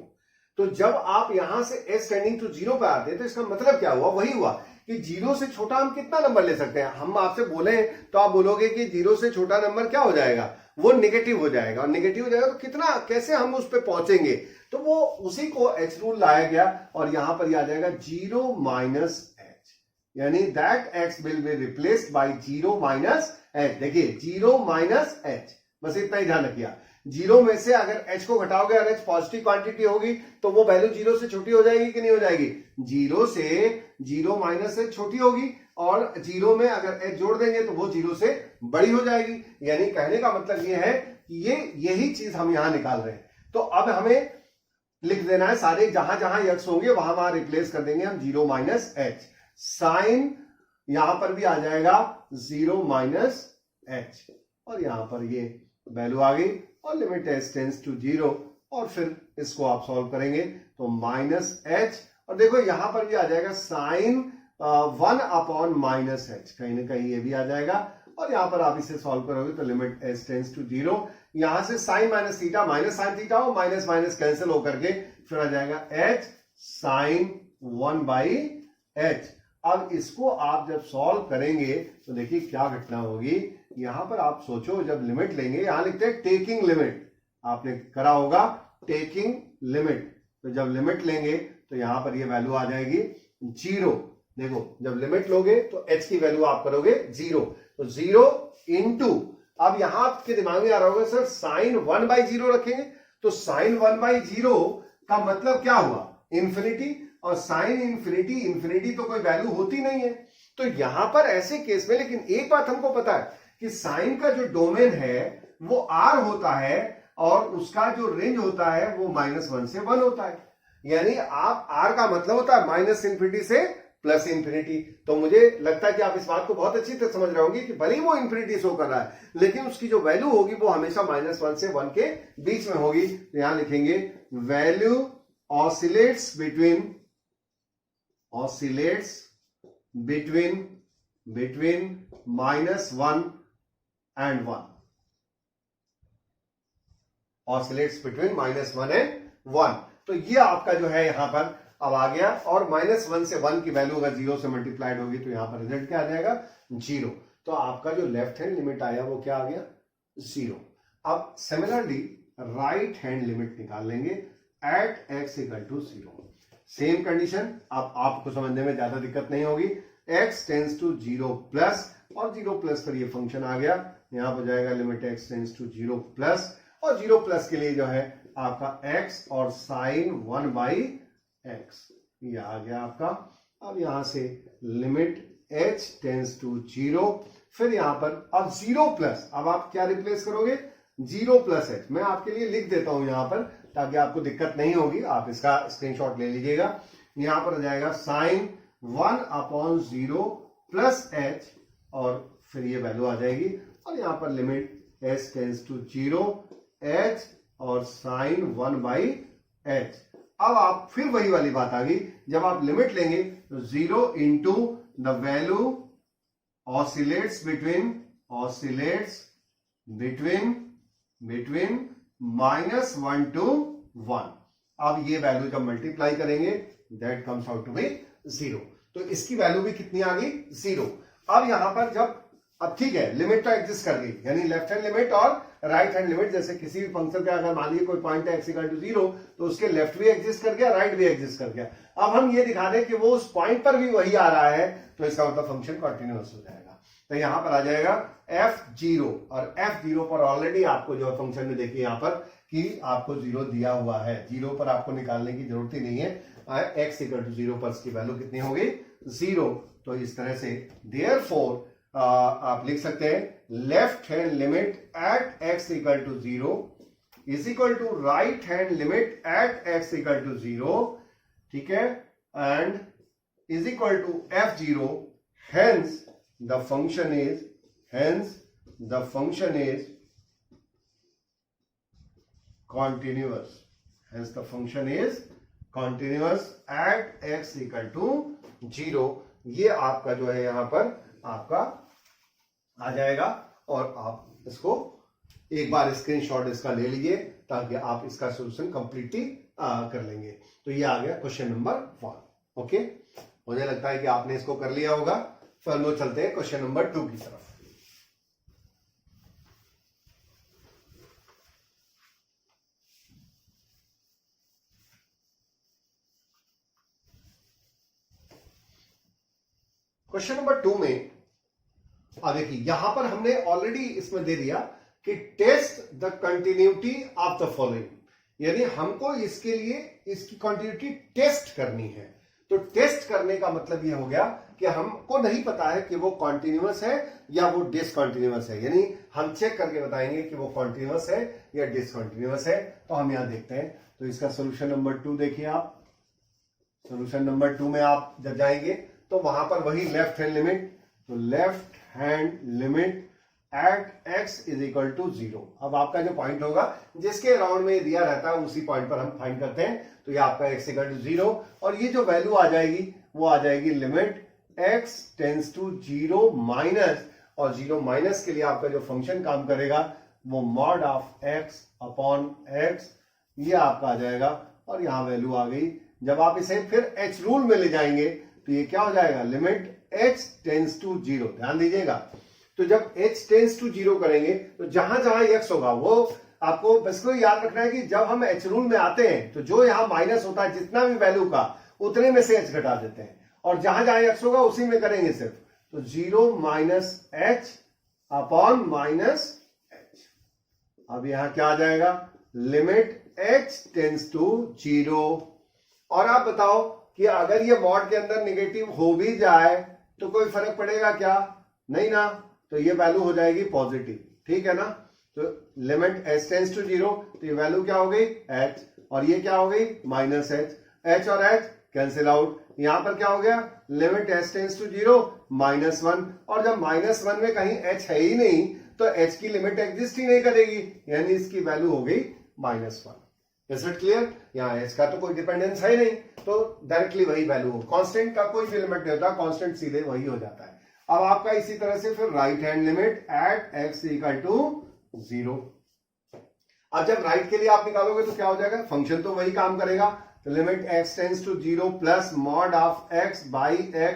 तो जब आप यहां से एस टेंडिंग टू 0 पे आते हैं, तो इसका मतलब क्या हुआ, वही हुआ कि 0 से छोटा हम कितना नंबर ले सकते हैं। हम आपसे बोले तो आप बोलोगे कि 0 से छोटा नंबर क्या हो जाएगा, वो नेगेटिव हो जाएगा, और नेगेटिव हो जाएगा तो कितना, कैसे हम उस पर पहुंचेंगे, तो वो उसी को एच रूल लाया गया, और यहां पर आ जाएगा 0 माइनस एच, यानी that x will be replaced by 0 minus H. देखिए 0 माइनस एच, बस इतना ही ध्यान रखिए। 0 में से अगर h को घटाओगे और h पॉजिटिव क्वांटिटी होगी, तो वो वैल्यू 0 से छोटी हो जाएगी कि नहीं हो जाएगी, 0 से 0 माइनस h छोटी होगी, और 0 में अगर h जोड़ देंगे तो वो 0 से बड़ी हो जाएगी। यानी कहने का मतलब ये है कि यही चीज हम यहां निकाल रहे हैं। तो अब हमें लिख देना है, सारे जहां जहां x होंगे वहां वहां रिप्लेस कर देंगे हम 0 माइनस एच, साइन यहां पर भी आ जाएगा 0 माइनस एच, और यहां पर ये वैल्यू आ गई, और लिमिट एच टेंस टू 0, और फिर इसको आप सॉल्व करेंगे तो माइनस एच, और देखो यहां पर भी आ जाएगा साइन 1 अपॉन माइनस एच, कहीं ना कहीं ये भी आ जाएगा, और यहां पर आप इसे सॉल्व करोगे तो लिमिट एच टेंस टू 0, यहां से sine minus theta minus sine theta हो, माइनस माइनस कैंसिल होकर के फिर आ जाएगा एच साइन 1/h। अब इसको आप जब सॉल्व करेंगे तो देखिए क्या घटना होगी, यहां पर आप सोचो, जब लिमिट लेंगे, यहां लिखते हैं टेकिंग लिमिट, आपने करा होगा टेकिंग लिमिट, तो जब लिमिट लेंगे तो यहां पर ये वैल्यू आ जाएगी 0। देखो जब लिमिट लोगे तो h की वैल्यू आप करोगे 0, तो 0 इंटू, अब यहां आपके दिमाग में आ रहा होगा सर साइन 1/0 रखेंगे, तो साइन 1/0 का मतलब क्या हुआ, इंफिनिटी, और साइन इंफिनिटी, इंफिनिटी तो कोई वैल्यू होती नहीं है, तो यहां पर ऐसे केस में, लेकिन एक बात हमको पता है कि साइन का जो डोमेन है वो r होता है, और उसका जो रेंज होता है वो -1 से 1 होता है, यानी आप r का मतलब होता है माइनस इंफिनिटी से प्लस इंफिनिटी। तो मुझे लगता है कि आप इस बात को बहुत अच्छी तरह समझ रहे होंगे कि भले ही वो इंफिनिटी शो कर रहा है, लेकिन उसकी जो वैल्यू होगी वो हमेशा -1 से 1 के बीच में होगी। तो यहां लिखेंगे value oscillates between -1 and 1, oscillates between -1 and 1। तो ये आपका जो है यहां पर अब आ गया, और -1 से 1 की वैल्यू अगर 0 से मल्टीप्लाइड होगी तो यहां पर रिजल्ट क्या आ जाएगा, 0। तो आपका जो लेफ्ट हैंड लिमिट आया वो क्या आ गया, 0। अब सिमिलरली राइट हैंड लिमिट निकाल लेंगे at x equal to 0। Same condition, अब आपको समझने में ज्यादा दिक्कत नहीं होगी, x टेंस टू 0 प्लस, और 0 प्लस पर ये फंक्शन आ गया, यहां पर जाएगा limit x tends to 0 plus, और 0 प्लस के लिए जो है आपका x और साइन 1/x, ये आ गया आपका। अब यहां से लिमिट h टेंस टू 0, फिर यहां पर अब 0 प्लस, अब आप क्या रिप्लेस करोगे, 0 प्लस h, मैं आपके लिए लिख देता हूं यहां पर ताकि आपको दिक्कत नहीं होगी, आप इसका स्क्रीनशॉट ले लीजिएगा। यहां पर आ जाएगा साइन 1/0 प्लस एच, और फिर ये वैल्यू आ जाएगी, और यहां पर limit h tends to 0 h और साइन 1 बाई एच। अब आप फिर वही वाली बात आ गई, जब आप लिमिट लेंगे तो 0 into the value oscillates between -1 to 1। अब ये वैल्यू जब मल्टीप्लाई करेंगे that comes out to be 0। तो इसकी वैल्यू भी कितनी आ गई? 0। अब यहां पर जब, अब ठीक है, लिमिट तो एग्जिस्ट कर गई, यानी लेफ्ट हैंड लिमिट और राइट हैंड लिमिट, जैसे किसी भी फंक्शन का अगर मान लीजिए कोई पॉइंट है x इक्वल टू 0, तो उसके लेफ्ट भी एग्जिस्ट कर गया, राइट भी एग्जिस्ट कर गया। अब हम ये दिखा दें कि वो उस पॉइंट पर भी वही आ रहा है, तो इसका मतलब फंक्शन कंटिन्यूअस हो जाएगा। तो यहां पर आ जाएगा f0, और f0 पर ऑलरेडी आपको जो फंक्शन में देखिए यहां पर कि आपको 0 दिया हुआ है, 0 पर आपको निकालने की जरूरत ही नहीं है। x इक्वल टू 0 पर इसकी वैल्यू कितनी हो गई? 0। तो इस तरह से देयरफॉर आप लिख सकते हैं left hand limit at x equal to 0 is equal to right hand limit at x equal to 0, ठीक है, and is equal to f0, hence the function is continuous at x equal to 0। ये आपका जो है यहां पर आपका आ जाएगा, और आप इसको एक बार स्क्रीनशॉट इसका ले लीजिए ताकि आप इसका सॉल्यूशन कंप्लीटली कर लेंगे। तो ये आ गया क्वेश्चन नंबर 1। ओके, मुझे लगता है कि आपने इसको कर लिया होगा। फिर हम लोग चलते हैं क्वेश्चन नंबर 2 की तरफ। क्वेश्चन नंबर 2 में अब देखिए यहां पर हमने ऑलरेडी इसमें दे दिया कि test the continuity of the following, यानी हमको इसके लिए इसकी कंटिन्यूटी टेस्ट करनी है। तो टेस्ट करने का मतलब यह हो गया कि हमको नहीं पता है कि वो कॉन्टिन्यूअस है या वो डिसकंटिन्यूअस है, यानी हम चेक करके बताएंगे कि वो कॉन्टिन्यूअस है या डिसकंटिन्यूअस है। तो हम यहां देखते हैं, तो इसका सोल्यूशन नंबर 2 देखिए आप। सोल्यूशन नंबर 2 में आप जब जाएंगे तो वहां पर वही लेफ्ट हैंड लिमिट, तो left hand limit at x is equal to 0। अब आपका जो पॉइंट होगा जिसके अराउंड में दिया रहता है उसी पॉइंट पर हम फाइंड करते हैं। तो ये आपका x इक्वल टू 0, और ये जो वैल्यू आ जाएगी वो आ जाएगी limit x tends to 0 minus, और 0 माइनस के लिए आपका जो फंक्शन काम करेगा वो mod of x upon x, ये आपका आ जाएगा, और यहां वैल्यू आ गई। जब आप इसे फिर h रूल में ले जाएंगे तो ये क्या हो जाएगा? Limit h tends to 0। ध्यान दीजिएगा, तो जब h टेंस टू 0 करेंगे तो जहां जहां x होगा वो आपको बस को याद रखना है कि जब हम h रूल में आते हैं तो जो यहां माइनस होता है जितना भी वैल्यू का उतने में से h घटा देते हैं, और जहां जहां x होगा उसी में करेंगे सिर्फ। तो 0 minus h upon minus h। अब यहां क्या आ जाएगा? Limit h tends to 0। और आप बताओ कि अगर ये मॉड के अंदर नेगेटिव हो भी जाए तो कोई फर्क पड़ेगा क्या? नहीं ना, तो ये वैल्यू हो जाएगी पॉजिटिव, ठीक है ना। तो लिमिट h टेंस टू 0, तो ये वैल्यू क्या हो गई? h, और ये क्या हो गई? Minus h। h और h कैंसिल आउट, यहां पर क्या हो गया? लिमिट h टेंस टू 0 -1, और जब -1 में कहीं h है ही नहीं तो h की लिमिट एग्जिस्ट ही नहीं करेगी, यानी इसकी वैल्यू हो गई -1। Is it clear? यहाँ h का तो कोई डिपेंडेंस है नहीं, तो डायरेक्टली वही वैल्यू हो। कांस्टेंट का कोई लिमिट नहीं होता, कांस्टेंट सीधे वही हो जाता है। अब आपका इसी तरह से फिर right hand limit at x equal to 0। अब जब राइट के लिए आप निकालोगे तो क्या हो जाएगा? फंक्शन तो वही काम करेगा, तो limit x tends to 0 plus mod of x by x।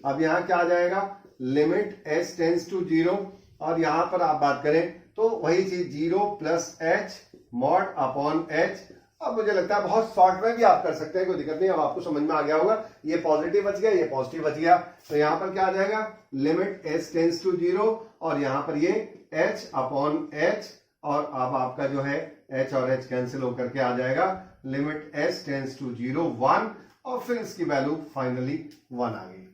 अब यहां क्या आ जाएगा? लिमिट h टेंस टू 0, और यहां पर आप बात करें तो वही चीज 0 plus h mod upon h। अब मुझे लगता है बहुत शॉर्ट में भी आप कर सकते हैं, कोई दिक्कत नहीं। अब आपको समझ में आ गया होगा, ये पॉजिटिव बच गया, ये पॉजिटिव बच गया, तो यहां पर क्या आ जाएगा? लिमिट h टेंस टू 0, और यहां पर ये h अपॉन h, और अब आपका जो है h और h कैंसिल होकर के आ जाएगा लिमिट h टेंस टू 0 1, और फिर इसकी वैल्यू फाइनली 1 आ गई।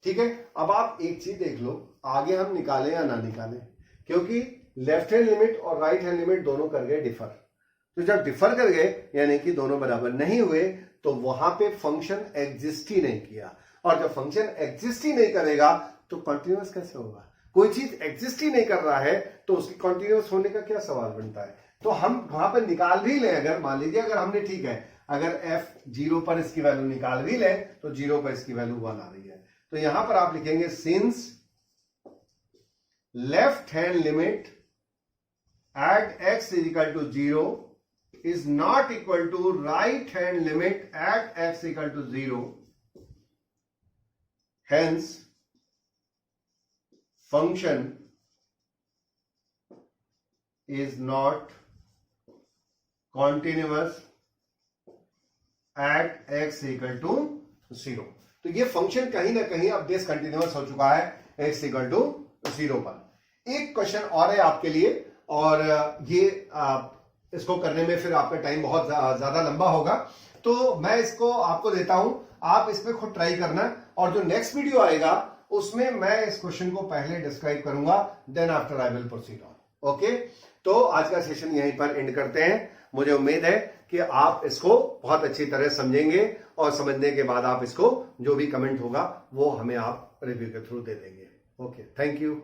ठीक है, अब आप एक चीज देख लो, आगे हम निकालें या ना निकालें, क्योंकि लेफ्ट हैंड लिमिट और राइट हैंड लिमिट दोनों कर गए डिफर। तो जब डिफर कर गए यानी कि दोनों बराबर नहीं हुए, तो वहां पे फंक्शन एग्जिस्ट ही नहीं किया, और जब फंक्शन एग्जिस्ट ही नहीं करेगा तो कंटिन्यूअस कैसे होगा? कोई चीज एग्जिस्ट ही नहीं कर रहा है तो उसकी कंटिन्यूअस होने का क्या सवाल बनता है? तो हम वहां पर निकाल भी लें, अगर मान लीजिए अगर हमने, ठीक है, अगर f0 पर इसकी वैल्यू निकाल भी लें तो 0 पर इसकी वैल्यू 1 आ रही है। तो यहां पर आप लिखेंगे since left hand limit at x is equal to 0 is not equal to right hand limit at x equal to 0. Hence, function is not continuous at x equal to 0. तो ये फंक्शन कहीं ना कहीं अब डिसकंटिन्यूअस हो चुका है x equal to 0 पर। एक क्वेश्चन और है आपके लिए, और ये इसको करने में फिर आपका टाइम बहुत ज्यादा लंबा होगा, तो मैं इसको आपको देता हूं, आप इसमें खुद ट्राई करना, और जो नेक्स्ट वीडियो आएगा उसमें मैं इस क्वेश्चन को पहले डिस्क्राइब करूंगा, then after I will proceed on. Okay, तो आज का सेशन यहीं पर एंड करते हैं। मुझे उम्मीद है कि आप इसको बहुत अच्छी तरह समझेंगे, और समझने के बाद आप इसको जो भी कमेंट होगा वो हमें आप रिव्यू के थ्रू दे देंगे। Okay, thank you.